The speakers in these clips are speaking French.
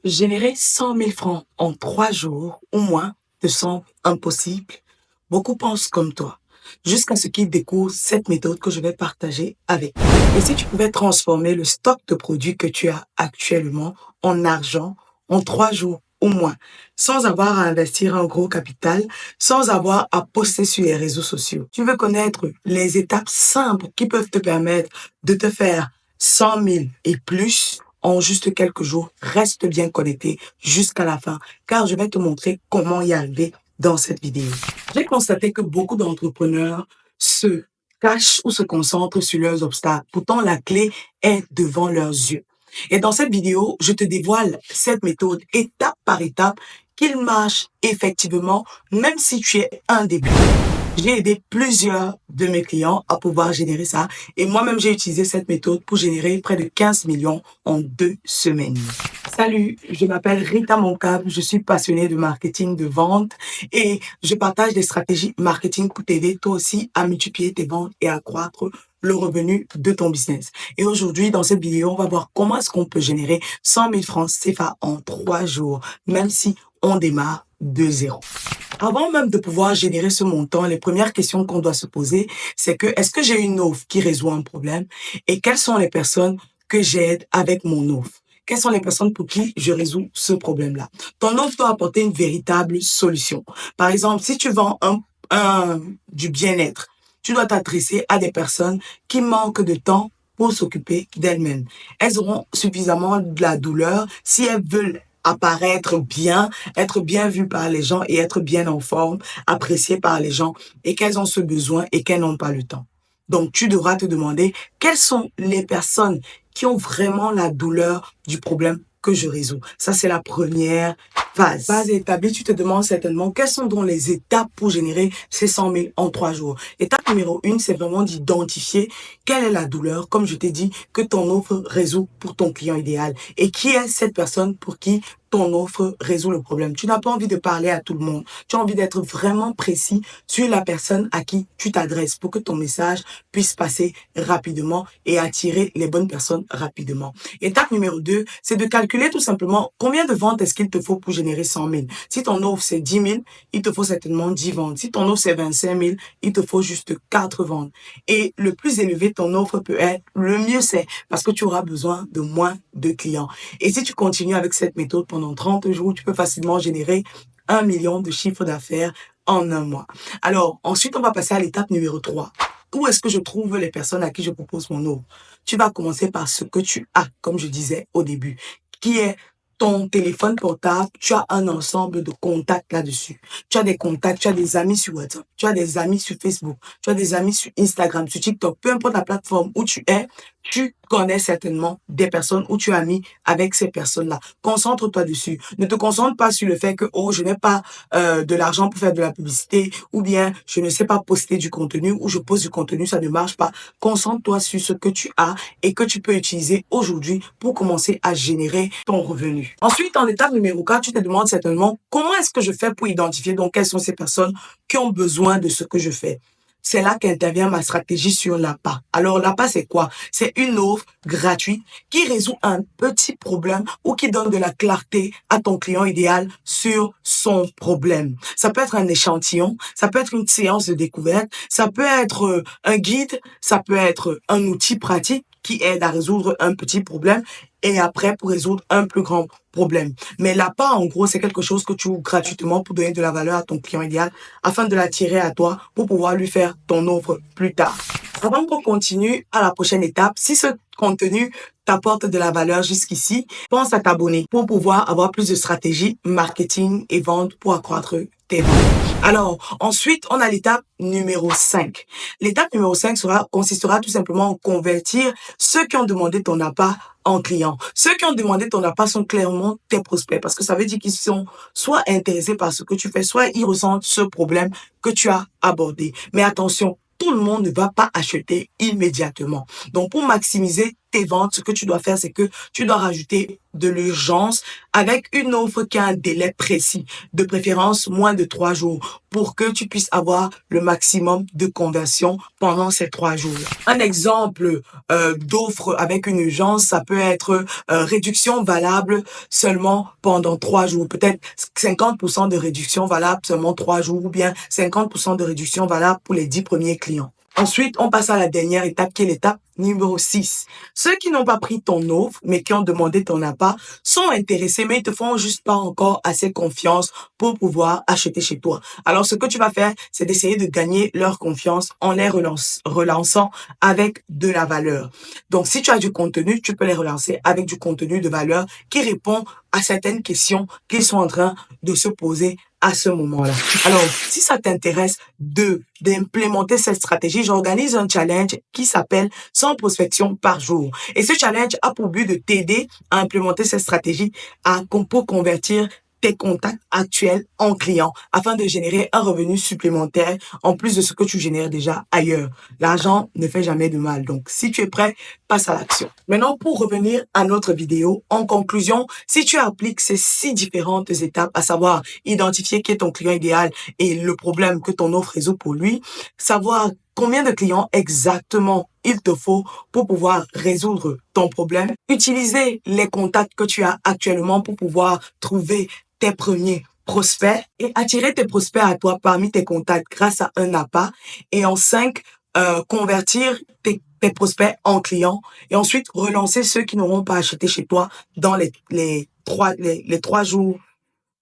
Générer 100 000 francs en 3 jours ou moins te semble impossible? Beaucoup pensent comme toi, jusqu'à ce qu'ils découvrent cette méthode que je vais partager avec toi. Et si tu pouvais transformer le stock de produits que tu as actuellement en argent en 3 jours ou moins, sans avoir à investir un gros capital, sans avoir à poster sur les réseaux sociaux. Tu veux connaître les étapes simples qui peuvent te permettre de te faire 100 000 et plus en juste quelques jours. Reste bien connecté jusqu'à la fin, car je vais te montrer comment y arriver dans cette vidéo. J'ai constaté que beaucoup d'entrepreneurs se cachent ou se concentrent sur leurs obstacles. Pourtant, la clé est devant leurs yeux. Et dans cette vidéo, je te dévoile cette méthode étape par étape qu'il marche effectivement, même si tu es un débutant. J'ai aidé plusieurs de mes clients à pouvoir générer ça. Et moi-même, j'ai utilisé cette méthode pour générer près de 15 millions en 2 semaines. Salut, je m'appelle Rita Moncap, je suis passionnée de marketing, de vente et je partage des stratégies marketing pour t'aider toi aussi à multiplier tes ventes et à accroître le revenu de ton business. Et aujourd'hui, dans cette vidéo, on va voir comment est-ce qu'on peut générer 100 000 francs CFA en 3 jours, même si on démarre de zéro. Avant même de pouvoir générer ce montant, les premières questions qu'on doit se poser, c'est que est-ce que j'ai une offre qui résout un problème et quelles sont les personnes que j'aide avec mon offre? Quelles sont les personnes pour qui je résous ce problème-là? Ton offre doit apporter une véritable solution. Par exemple, si tu vends du bien-être, tu dois t'adresser à des personnes qui manquent de temps pour s'occuper d'elles-mêmes. Elles auront suffisamment de la douleur si elles veulent apparaître bien, être bien vues par les gens et être bien en forme, appréciées par les gens et qu'elles ont ce besoin et qu'elles n'ont pas le temps. Donc, tu devras te demander quelles sont les personnes qui ont vraiment la douleur du problème que je résous. Ça, c'est la première phase. Phase établie, tu te demandes certainement quelles sont donc les étapes pour générer ces 100 000 en 3 jours. Étape numéro 1, c'est vraiment d'identifier quelle est la douleur, comme je t'ai dit, que ton offre résout pour ton client idéal. Et qui est cette personne pour qui ton offre résout le problème. Tu n'as pas envie de parler à tout le monde. Tu as envie d'être vraiment précis sur la personne à qui tu t'adresses pour que ton message puisse passer rapidement et attirer les bonnes personnes rapidement. Étape numéro 2, c'est de calculer tout simplement combien de ventes est-ce qu'il te faut pour générer 100 000. Si ton offre c'est 10 000, il te faut certainement 10 ventes. Si ton offre c'est 25 000, il te faut juste 4 ventes. Et le plus élevé ton offre peut être, le mieux c'est parce que tu auras besoin de moins de clients. Et si tu continues avec cette méthode pendant 30 jours, tu peux facilement générer 1 million de chiffre d'affaires en un mois. Alors, ensuite, on va passer à l'étape numéro 3. Où est-ce que je trouve les personnes à qui je propose mon offre? Tu vas commencer par ce que tu as, comme je disais au début, qui est ton téléphone portable. Tu as un ensemble de contacts là-dessus. Tu as des contacts, tu as des amis sur WhatsApp, tu as des amis sur Facebook, tu as des amis sur Instagram, sur TikTok, peu importe la plateforme où tu es, tu connais certainement des personnes où tu as mis avec ces personnes-là. Concentre-toi dessus. Ne te concentre pas sur le fait que, oh, je n'ai pas de l'argent pour faire de la publicité ou bien je ne sais pas poster du contenu ou je pose du contenu, ça ne marche pas. Concentre-toi sur ce que tu as et que tu peux utiliser aujourd'hui pour commencer à générer ton revenu. Ensuite, en étape numéro 4, tu te demandes certainement comment est-ce que je fais pour identifier donc quelles sont ces personnes qui ont besoin de ce que je fais. C'est là qu'intervient ma stratégie sur l'APA. Alors, l'APA, c'est quoi? C'est une offre gratuite qui résout un petit problème ou qui donne de la clarté à ton client idéal sur son problème. Ça peut être un échantillon, ça peut être une séance de découverte, ça peut être un guide, ça peut être un outil pratique qui aide à résoudre un petit problème et après pour résoudre un plus grand problème. Mais l'APA, en gros, c'est quelque chose que tu ouvres gratuitement pour donner de la valeur à ton client idéal afin de l'attirer à toi pour pouvoir lui faire ton offre plus tard. Avant qu'on continue à la prochaine étape, si ce contenu t'apporte de la valeur jusqu'ici, pense à t'abonner pour pouvoir avoir plus de stratégies marketing et vente pour accroître tes ventes. Alors, ensuite, on a l'étape numéro 5. L'étape numéro 5 consistera tout simplement en convertir ceux qui ont demandé ton appât en clients. Ceux qui ont demandé ton appât sont clairement tes prospects parce que ça veut dire qu'ils sont soit intéressés par ce que tu fais, soit ils ressentent ce problème que tu as abordé. Mais attention, tout le monde ne va pas acheter immédiatement. Donc, pour maximiser tes ventes, ce que tu dois faire, c'est que tu dois rajouter de l'urgence avec une offre qui a un délai précis, de préférence moins de 3 jours, pour que tu puisses avoir le maximum de conversion pendant ces 3 jours. Un exemple d'offre avec une urgence, ça peut être réduction valable seulement pendant 3 jours, peut-être 50% de réduction valable seulement 3 jours, ou bien 50% de réduction valable pour les 10 premiers clients. Ensuite, on passe à la dernière étape qui est l'étape numéro 6. Ceux qui n'ont pas pris ton offre, mais qui ont demandé ton appât, sont intéressés, mais ils te font juste pas encore assez confiance pour pouvoir acheter chez toi. Alors, ce que tu vas faire, c'est d'essayer de gagner leur confiance en les relançant avec de la valeur. Donc, si tu as du contenu, tu peux les relancer avec du contenu de valeur qui répond à certaines questions qu'ils sont en train de se poser à ce moment-là. Alors, si ça t'intéresse d'implémenter cette stratégie, j'organise un challenge qui s'appelle 100 prospections par jour. Et ce challenge a pour but de t'aider à implémenter cette stratégie pour convertir tes contacts actuels en clients afin de générer un revenu supplémentaire en plus de ce que tu génères déjà ailleurs. L'argent ne fait jamais de mal. Donc, si tu es prêt, passe à l'action. Maintenant, pour revenir à notre vidéo, en conclusion, si tu appliques ces 6 différentes étapes, à savoir identifier qui est ton client idéal et le problème que ton offre résout pour lui, savoir combien de clients exactement il te faut pour pouvoir résoudre ton problème, utiliser les contacts que tu as actuellement pour pouvoir trouver tes premiers prospects et attirer tes prospects à toi parmi tes contacts grâce à un appât. Et en 5, convertir tes prospects en clients et ensuite relancer ceux qui n'auront pas acheté chez toi dans les 3 jours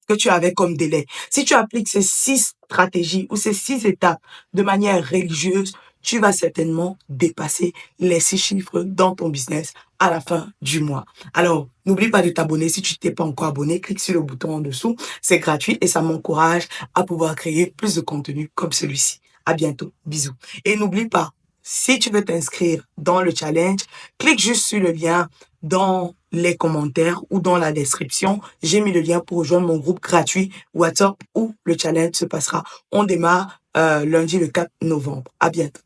que tu avais comme délai. Si tu appliques ces 6 stratégies ou ces 6 étapes de manière religieuse, tu vas certainement dépasser les 6 chiffres dans ton business à la fin du mois. Alors, n'oublie pas de t'abonner. Si tu t'es pas encore abonné, clique sur le bouton en dessous. C'est gratuit et ça m'encourage à pouvoir créer plus de contenu comme celui-ci. À bientôt. Bisous. Et n'oublie pas, si tu veux t'inscrire dans le challenge, clique juste sur le lien dans les commentaires ou dans la description. J'ai mis le lien pour rejoindre mon groupe gratuit WhatsApp où le challenge se passera. On démarre lundi le 4 novembre. À bientôt.